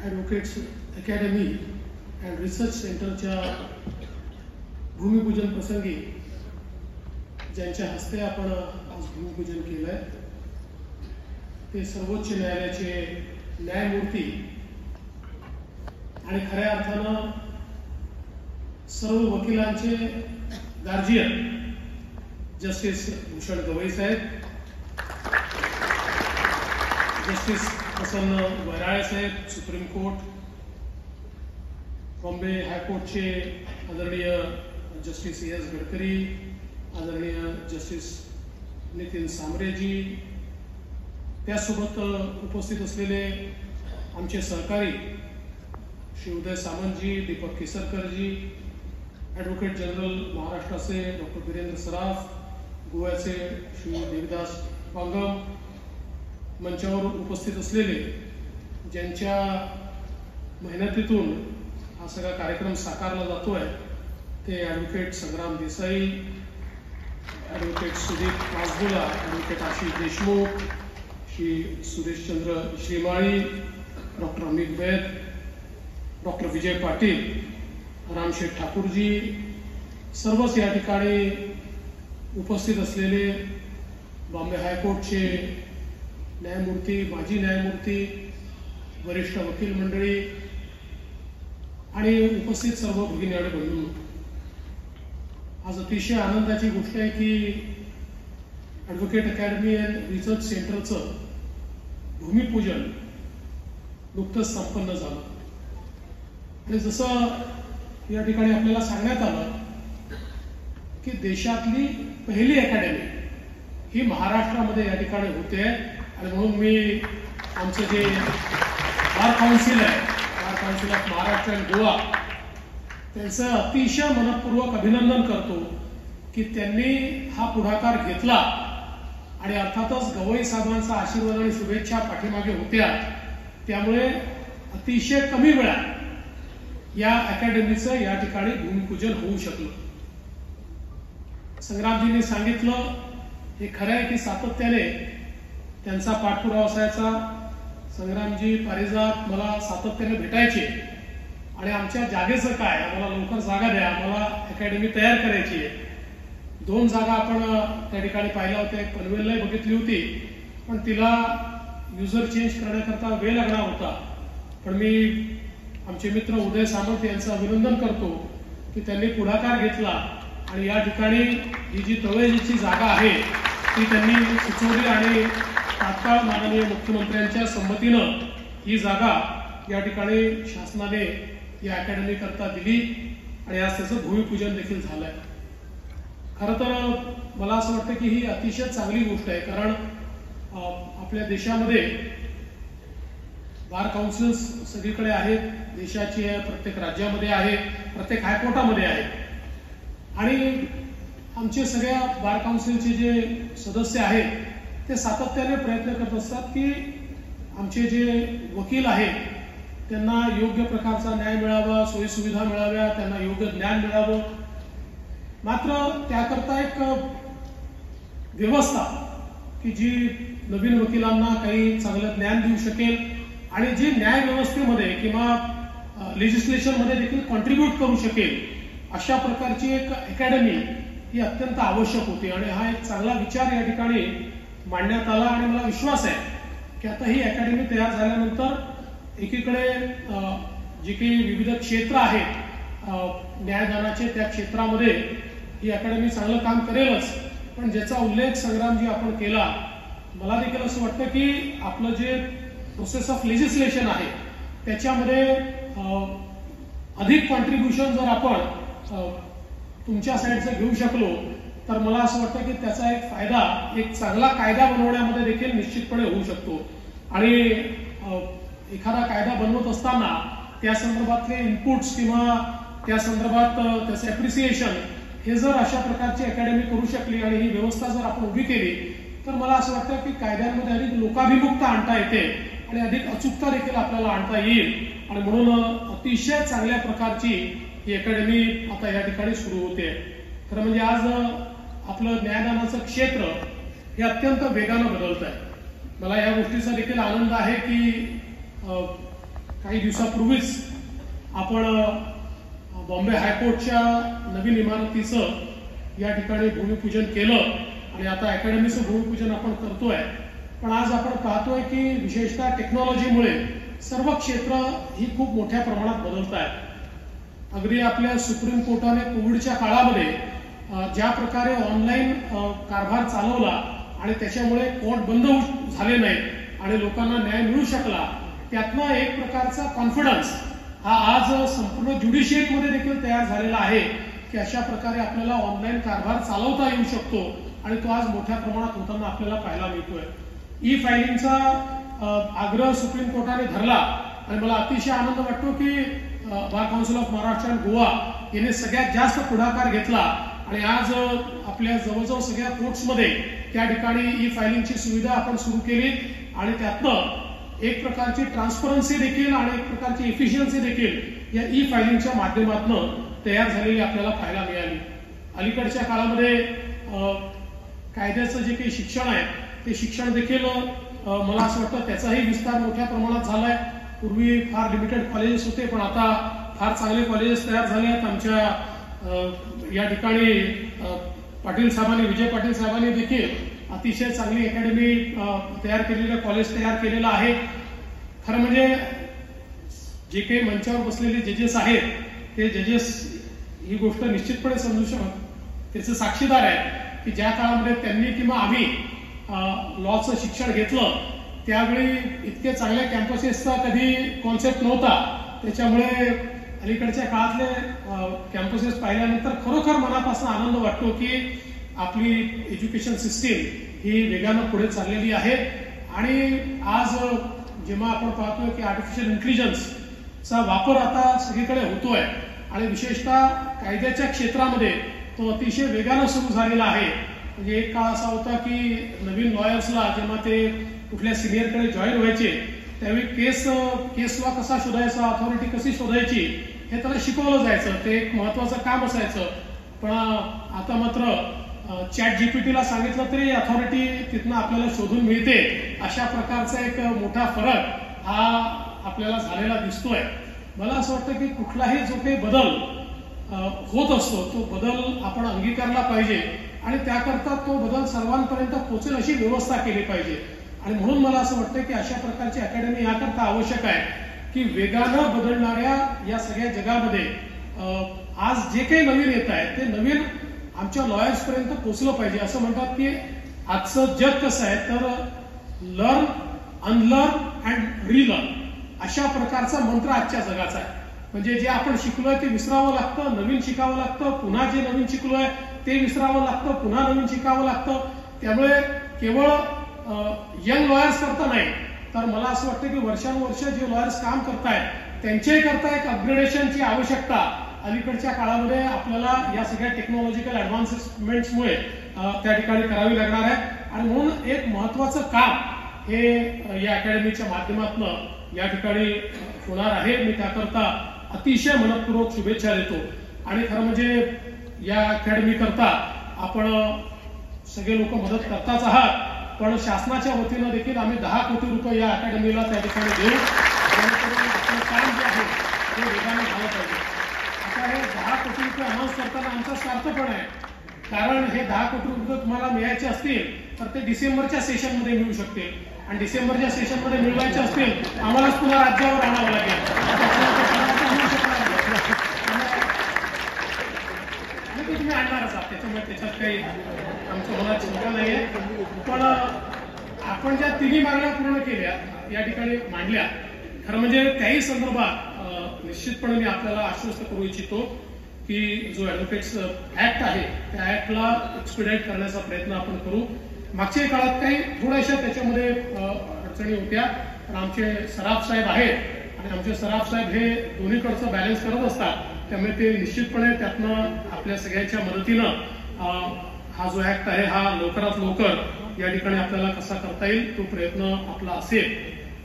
Advocates academy and research सेंटरच्या भूमिपूजन प्रसंगी ज्यांच्या हस्ते आपण आज भूमिपूजन केलं आहे ते सर्वोच्च न्यायालयाचे न्यायमूर्ती आणि खऱ्या अर्थानं सर्व वकिलांचे गार्जियन जस्टिस भूषण गवई साहेब, जस्टिस प्रसन्न वैराळे साहेब सुप्रीम कोर्ट, बॉम्बे हायकोर्टचे आदरणीय जस्टिस एस गडकरी, आदरणीय जस्टिस नितीन सामरेजी, त्यासोबत उपस्थित असलेले आमचे सहकारी श्री उदय सामंतजी, दीपक केसरकरजी, ॲडव्होकेट जनरल महाराष्ट्राचे डॉक्टर वीरेंद्र सराफ, गोव्याचे श्री देविदास पांगम, मंचावर उपस्थित असलेले ज्यांच्या मेहनतीतून हा सगळा कार्यक्रम साकारला जातोय ते advocate Sangram Desai, advocate Sudeep Pasbula, advocate Ashish Deshmukh, Shri Sureshchandra Shrimali, doctor Amit Vaid, doctor Vijay Patil, Ramsheth Thakurji, सर्वच या ठिकाणी उपस्थित असलेले बॉम्बे हायकोर्टचे न्यायमूर्ती, माजी न्यायमूर्ती, वरिष्ठ वकील मंडळी आणि उपस्थित सर्व भगिनी आणि बंधू, आज अतिशय आनंदाची गोष्ट आहे की ॲडव्होकेट अकॅडमी अँड रिसर्च सेंटरचं भूमिपूजन नुकतंच संपन्न झालं. आणि जसं या ठिकाणी आपल्याला सांगण्यात आलं की देशातली पहिली अकॅडमी ही महाराष्ट्रामध्ये या ठिकाणी होते आणि म्हणून मी आमचं जे बार काउन्सिल आहे, bar council of Maharashtra and Goa, त्यांचं अतिशय मनपूर्वक अभिनंदन करतो की त्यांनी हा पुढाकार घेतला आणि अर्थातच गवई साहेबांचा आशीर्वाद आणि शुभेच्छा पाठीमागे होत्या. त्यामुळे अतिशय कमी वेळात या अकॅडमीचं या ठिकाणी भूमिपूजन होऊ शकलं. संग्रामजींनी सांगितलं हे खरं आहे की सातत्याने त्यांचा पाठपुरावा असायचा. संग्रामजी पारिजात मला सातत्याने भेटायचे आणि आमच्या जागेचं काय, आम्हाला लवकर जागा द्या, आम्हाला अकॅडमी तयार करायची आहे. 2 जागा आपण त्या ठिकाणी पाहिल्या होत्या, एक पनवेललाही बघितली होती, पण तिला युजर चेंज करण्याकरता वेळ लागणार होता. पण मी आमचे मित्र उदय सामंत यांचं अभिनंदन करतो की त्यांनी पुढाकार घेतला आणि या ठिकाणी ही जी तळोजीची जागा आहे ती त्यांनी सुचवली आणि तात्काळ माननीय मुख्यमंत्र्यांच्या संमतीनं ही जागा या ठिकाणी शासनाने या अकॅडमी करता दिली आणि आज त्याचं भूमिपूजन देखील झालंय. खरं तर मला असं वाटतं की ही अतिशय चांगली गोष्ट आहे, कारण आपल्या देशामध्ये बार काउन्सिल्स सगळीकडे आहेत, देशाची प्रत्येक राज्यामध्ये आहे, प्रत्येक हायकोर्टामध्ये आहे आणि आमचे सगळ्या बार काउन्सिलचे जे सदस्य आहेत ते सातत्याने प्रयत्न करत असतात की आमचे जे वकील आहेत त्यांना योग्य प्रकारचा न्याय मिळावा, सोयीसुविधा मिळाव्या, त्यांना योग्य ज्ञान मिळावं. मात्र त्याकरता एक व्यवस्था की जी नवीन वकिलांना काही चांगलं ज्ञान देऊ शकेल आणि जी न्याय व्यवस्थेमध्ये किंवा लेजिस्लेशनमध्ये देखील कॉन्ट्रीब्यूट करू शकेल अशा प्रकारची एक अकॅडमी ही अत्यंत आवश्यक होती आणि हा एक चांगला विचार या ठिकाणी मांडण्यात आला आणि मला विश्वास आहे की आता ही अकॅडमी तयार झाल्यानंतर एकीकडे जी काही विविध क्षेत्र आहेत न्यायदानाचे त्या क्षेत्रामध्ये ही अकॅडमी चांगलं काम करेलच, पण ज्याचा उल्लेख संग्रामजी आपण केला, मला देखील असं वाटतं की आपलं जे प्रोसेस ऑफ लेजिस्लेशन आहे त्याच्यामध्ये अधिक कॉन्ट्रीब्युशन जर आपण तुमच्या साईडचं घेऊ शकलो तर मला असं वाटतं की त्याचा एक फायदा एक चांगला कायदा बनवण्यामध्ये देखील निश्चितपणे होऊ शकतो. आणि एखादा कायदा बनवत असताना त्या संदर्भातले इनपुट्स किंवा त्या संदर्भात त्याचं ॲप्रिसिएशन हे जर अशा प्रकारची अकॅडमी करू शकली आणि ही व्यवस्था जर आपण उभी केली तर मला असं वाटतं की कायद्यांमध्ये अधिक लोकाभिमुखता आणता येते आणि अधिक अचूकता देखील आपल्याला आणता येईल आणि म्हणून अतिशय चांगल्या प्रकारची ही अकॅडमी आता या ठिकाणी सुरू होते. खरं म्हणजे आज आपलं न्यायदानाचं क्षेत्र हे अत्यंत वेगानं बदलत आहे. मला या गोष्टीचा देखील आनंद आहे की काही दिवसापूर्वीच आपण बॉम्बे हायकोर्टच्या नवीन इमारतीचं या ठिकाणी भूमिपूजन केलं आणि आता अकॅडमीचं भूमिपूजन आपण करतोय. पण आज आपण पाहतोय की विशेषतः टेक्नॉलॉजीमुळे सर्व क्षेत्र ही खूप मोठ्या प्रमाणात बदलत आहेत. अगदी आपल्या सुप्रीम कोर्टाने कोविडच्या काळामध्ये ज्या प्रकारे ऑनलाईन कारभार चालवला आणि त्याच्यामुळे कोर्ट बंद झाले नाहीत आणि लोकांना न्याय मिळू शकला, त्यातनं एक प्रकारचा कॉन्फिडन्स हा आज संपूर्ण ज्युडिशियरीमध्ये देखील तयार झालेला आहे की अशा प्रकारे आपल्याला ऑनलाईन कारभार चालवता येऊ शकतो आणि तो आज मोठ्या प्रमाणात होताना आपल्याला पाहायला मिळतोय. ई फायलिंगचा आग्रह सुप्रीम कोर्टाने धरला आणि मला अतिशय आनंद वाटतो की बार काउन्सिल ऑफ महाराष्ट्र आणि गोवा याने सगळ्यात जास्त पुढाकार घेतला आणि आज आपल्या जवळजवळ सगळ्या कोर्ट्समध्ये त्या ठिकाणी ई फायलिंगची सुविधा आपण सुरू केली आणि त्यातनं एक प्रकारची ट्रान्सपरन्सी देखील आणि एक प्रकारची एफिशियन्सी देखील या ई फायलिंगच्या माध्यमातून तयार झालेली आपल्याला पाहायला मिळाली. अलीकडच्या काळामध्ये कायद्याचं जे काही शिक्षण आहे ते शिक्षण देखील मला असं वाटतं त्याचाही विस्तार मोठ्या प्रमाणात झालाय. पूर्वी फार लिमिटेड कॉलेजेस होते, पण आता फार चांगले कॉलेजेस तयार झाले आहेत. आमच्या या ठिकाणी पाटील साहेबांनी, विजय पाटील साहेबांनी देखील अतिशय चांगली अकॅडमी तयार केलेलं कॉलेज तयार केलेलं आहे. खरं म्हणजे जे काही मंचावर बसलेले जजेस आहेत ते जजेस ही गोष्ट निश्चितपणे समजू शकतात, त्याचे साक्षीदार आहेत की ज्या काळामध्ये त्यांनी किंवा आम्ही लॉचं शिक्षण घेतलं त्यावेळी इतके चांगल्या कॅम्पसेसचा कधी कॉन्सेप्ट नव्हता. त्याच्यामुळे अलीकडच्या काळातले कॅम्पसेस पाहिल्यानंतर खरोखर मनापासून आनंद वाटतो की आपली एज्युकेशन सिस्टीम ही वेगानं पुढे चाललेली आहे. आणि आज जेव्हा आपण पाहतोय की आर्टिफिशियल इंटेलिजन्सचा वापर आता सगळीकडे होतोय आणि विशेषतः कायद्याच्या क्षेत्रामध्ये तो अतिशय वेगानं सुरू झालेला आहे. म्हणजे एक काळ असा होता की नवीन लॉयर्सला जेव्हा ते कुठल्या सिनियरकडे जॉईन व्हायचे त्यावेळी केस लॉ कसा शोधायचा, अथॉरिटी कशी शोधायची हे त्याला शिकवलं जायचं, ते एक महत्वाचं काम असायचं. पण आता मात्र चॅट जीपीटीला सांगितलं तरी अथॉरिटी तिथनं आपल्याला शोधून मिळते. अशा प्रकारचा एक मोठा फरक हा आपल्याला झालेला दिसतोय. मला असं वाटतं की कुठलाही जो काही बदल होत असतो तो बदल आपण अंगीकारला पाहिजे आणि त्याकरता तो बदल सर्वांपर्यंत पोहोचेल अशी व्यवस्था केली पाहिजे. आणि म्हणून मला असं वाटतं की अशा प्रकारची अकॅडमी याकरता आवश्यक आहे की वेगानं बदलणाऱ्या या सगळ्या जगामध्ये आज जे काही नवीन येत आहे ते नवीन आमच्या लॉयर्स पर्यंत पोहोचलं पाहिजे. असं म्हणतात की आजचं जग कसं आहे तर लर्न, अनलर्न अँड रिलर्न अशा प्रकारचा मंत्र आजच्या जगाचा आहे. म्हणजे जे आपण शिकलोय ते विसरावं लागतं, नवीन शिकावं लागतं, पुन्हा जे नवीन शिकलोय ते विसरावं लागतं, पुन्हा नवीन शिकावं लागतं. त्यामुळे केवळ यंग लॉयर्स करता नाही तर मला असं वाटतं की वर्षानुवर्ष जे लॉयर्स काम करतायत त्यांच्याही करता एक अपग्रेडेशनची आवश्यकता अलीकडच्या काळामध्ये आपल्याला या सगळ्या टेक्नॉलॉजिकल ऍडव्हान्समेंट्समुळे त्या ठिकाणी करावी लागणार आहे. आणि म्हणून एक महत्वाचं काम हे या अकॅडमीच्या माध्यमातून या ठिकाणी होणार आहे. मी त्याकरता अतिशय मनपूर्वक शुभेच्छा देतो. आणि खरं म्हणजे या अकॅडमी करता आपण सगळे लोक मदत करताच आहात, पण शासनाच्या वतीनं देखील आम्ही 10 कोटी रुपये या अकॅडमीला त्या ठिकाणी देऊ, जेणेकरून आपलं काम जे आहे ते वेगाने झालं पाहिजे. आता हे 10 कोटी रुपये अनाऊन्स करताना आमचा स्वार्थ पण आहे, कारण हे 10 कोटी रुपये तुम्हाला मिळायचे असतील तर ते डिसेंबरच्या सेशनमध्ये मिळू शकतील आणि डिसेंबरच्या सेशनमध्ये मिळवायचे असतील आम्हालाच पुन्हा राज्यावर आणावं लागेल. तुम्ही आणणारच आहात, त्याच्यामुळे त्याच्यात काही आमच्या मनात चिंता नाहीये. पण आपण ज्या तिन्ही मागण्या पूर्ण केल्या या ठिकाणी मांडल्या, खरं म्हणजे त्याही संदर्भात निश्चितपणे मी आपल्याला आश्वस्त करू इच्छितो की जो ऍडव्होकेट्स ऍक्ट आहे त्या ऍक्टला एक्सपिडाईट करण्याचा प्रयत्न आपण करू. मागच्या काळात काही थोड्याशा त्याच्यामध्ये अडचणी होत्या, पण आमचे सराफ साहेब आहेत आणि आमचे सराफ साहेब हे दोन्हीकडचं बॅलन्स करत असतात. त्यामुळे ते निश्चितपणे त्यातनं आपल्या सगळ्यांच्या मदतीनं हा जो ऍक्ट आहे हा लवकरात लवकर या ठिकाणी आपल्याला कसा करता येईल तो प्रयत्न आपला असेल.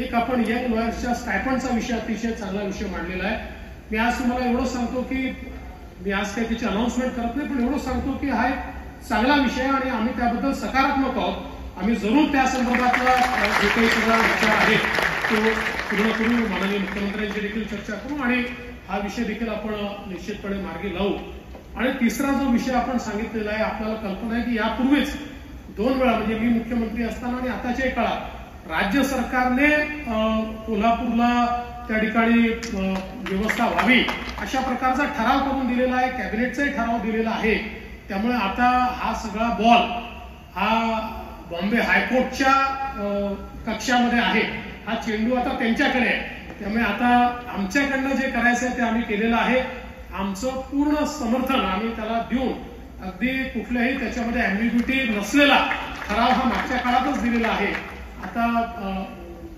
एक आपण यंग लॉयर्सच्या स्टायपंडचा विषय अतिशय चांगला विषय मांडलेला आहे. मी आज तुम्हाला एवढं सांगतो की मी आज काही त्याची अनाउन्समेंट करत नाही, पण एवढं सांगतो की हा एक चांगला विषय आणि आम्ही त्याबद्दल सकारात्मक आहोत. आम्ही जरूर त्या संदर्भातला जे काही सगळा विचार आहे तो पूर्ण करू, माननीय मुख्यमंत्र्यांची देखील चर्चा करू आणि हा विषय देखील आपण निश्चितपणे मार्गी लावू. आणि तिसरा जो विषय आपण सांगितलेला आहे, आपल्याला कल्पना आहे की यापूर्वीच 2 वेळा म्हणजे मी मुख्यमंत्री असताना आणि आताच्या काळात राज्य सरकारने कोल्हापूरला त्या ठिकाणी व्यवस्था व्हावी अशा प्रकारचा ठराव करून दिलेला आहे, कॅबिनेटचाही ठराव दिलेला आहे. त्यामुळे आता हा सगळा बॉल हा बॉम्बे हायकोर्टच्या कक्षामध्ये आहे, हा चेंडू आता त्यांच्याकडे आहे. त्यामुळे आता आमच्याकडनं जे करायचं आहे ते आम्ही केलेलं आहे. आमचं पूर्ण समर्थन आम्ही त्याला देऊन अगदी कुठल्याही त्याच्यामध्ये अँबिग्युटी नसलेला ठराव हा मागच्या काळातच दिलेला आहे. आता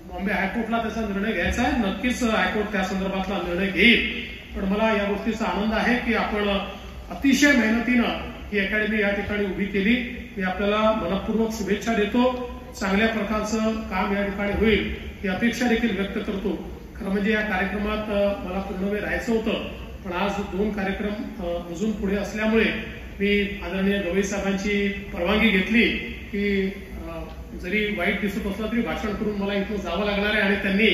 बॉम्बे हायकोर्टला त्याचा निर्णय घ्यायचा आहे. नक्कीच हायकोर्ट त्या संदर्भातला निर्णय घेईल. पण मला या गोष्टीचा आनंद आहे की आपण अतिशय मेहनतीनं ही अकॅडमी या ठिकाणी उभी केली. मी आपल्याला मनपूर्वक शुभेच्छा देतो. चांगल्या प्रकारचं काम या ठिकाणी होईल ही अपेक्षा देखील व्यक्त करतो. खरं म्हणजे या कार्यक्रमात मला पूर्ण वेळ राहायचं होतं, पण आज 2 कार्यक्रम अजून पुढे असल्यामुळे मी आदरणीय गवई साहेबांची परवानगी घेतली की जरी वाईट दिसत असला तरी भाषण करून मला इथून जावं लागणार आहे आणि त्यांनी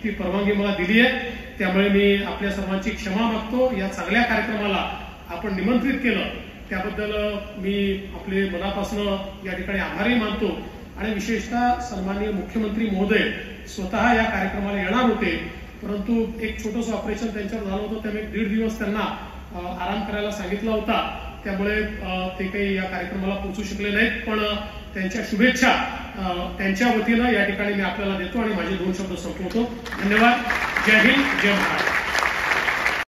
ती परवानगी मला दिली आहे. त्यामुळे मी आपल्या सर्वांची क्षमा मागतो. या चांगल्या कार्यक्रमाला आपण निमंत्रित केलं त्याबद्दल मी आपले मनापासून या ठिकाणी आभारी मानतो. आणि विशेषतः सन्माननीय मुख्यमंत्री महोदय स्वतः या कार्यक्रमाला येणार होते, परंतु एक छोटंसं ऑपरेशन त्यांच्यावर झालं होतं, त्यामुळे 1.5 दिवस त्यांना आराम करायला सांगितला होता. त्यामुळे ते काही या कार्यक्रमाला पोहोचू शकले नाहीत. पण त्यांच्या शुभेच्छा त्यांच्या वतीनं या ठिकाणी मी आपल्याला देतो आणि माझे 2 शब्द संपवतो. धन्यवाद. जय हिंद, जय महाराष्ट्र.